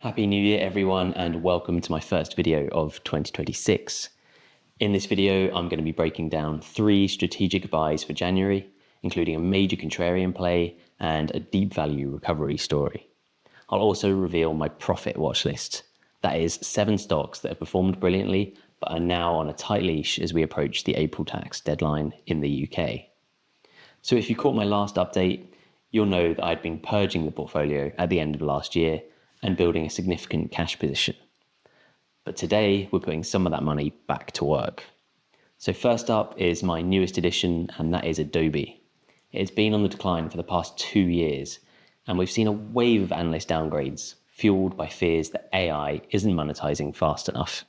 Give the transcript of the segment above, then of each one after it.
Happy New Year everyone, and welcome to my first video of 2026. In this video, I'm going to be breaking down 3 strategic buys for January, including a major contrarian play and a deep value recovery story. I'll also reveal my profit watch list. That is 7 stocks that have performed brilliantly, but are now on a tight leash as we approach the April tax deadline in the UK. So if you caught my last update, you'll know that I'd been purging the portfolio at the end of last year and building a significant cash position. But today, we're putting some of that money back to work. So first up is my newest addition, and that is Adobe. It's been on the decline for the past 2 years, and we've seen a wave of analyst downgrades, fueled by fears that AI isn't monetizing fast enough.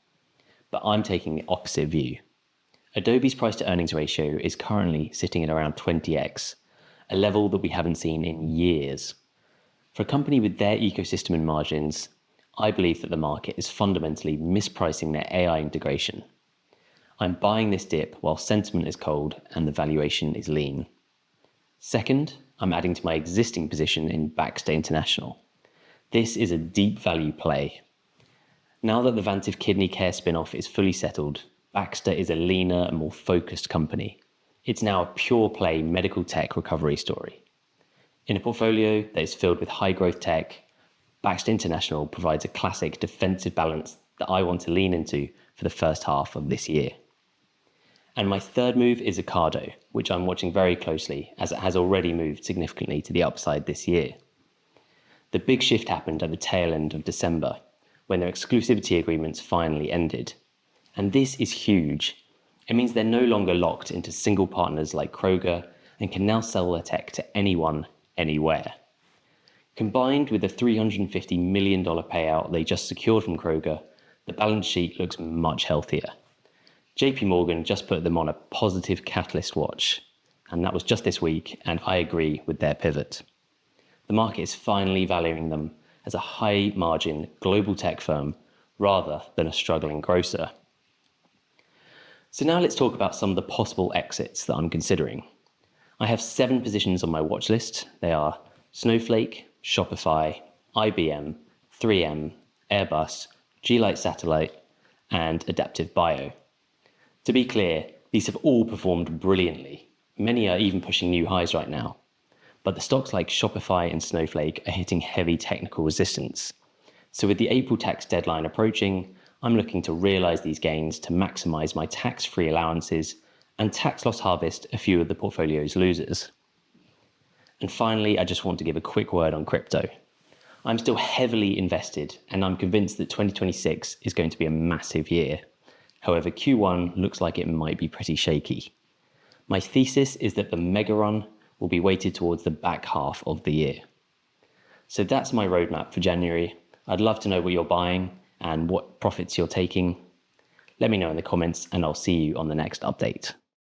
But I'm taking the opposite view. Adobe's price to earnings ratio is currently sitting at around 20x, a level that we haven't seen in years. For a company with their ecosystem and margins, I believe that the market is fundamentally mispricing their AI integration. I'm buying this dip while sentiment is cold and the valuation is lean. Second, I'm adding to my existing position in Baxter International. This is a deep value play. Now that the Vantive kidney care spin-off is fully settled, Baxter is a leaner and more focused company. It's now a pure play medical tech recovery story. In a portfolio that is filled with high growth tech, Baxter International provides a classic defensive balance that I want to lean into for the first half of this year. And my third move is Ocado, which I'm watching very closely as it has already moved significantly to the upside this year. The big shift happened at the tail end of December, when their exclusivity agreements finally ended. And this is huge. It means they're no longer locked into single partners like Kroger and can now sell their tech to anyone, anywhere. Combined with the $350 million payout they just secured from Kroger, the balance sheet looks much healthier. JP Morgan just put them on a positive catalyst watch, and that was just this week, and I agree with their pivot. The market is finally valuing them as a high-margin global tech firm rather than a struggling grocer. So now let's talk about some of the possible exits that I'm considering. I have 7 positions on my watch list. They are Snowflake, Shopify, IBM, 3M, Airbus, G-Lite Satellite, and Adaptive Bio. To be clear, these have all performed brilliantly. Many are even pushing new highs right now. But the stocks like Shopify and Snowflake are hitting heavy technical resistance. So with the April tax deadline approaching, I'm looking to realize these gains to maximize my tax-free allowances and tax loss harvest a few of the portfolio's losers. And finally, I just want to give a quick word on crypto. I'm still heavily invested, and I'm convinced that 2026 is going to be a massive year. However, Q1 looks like it might be pretty shaky. My thesis is that the mega run will be weighted towards the back half of the year. So that's my roadmap for January. I'd love to know what you're buying and what profits you're taking. Let me know in the comments, and I'll see you on the next update.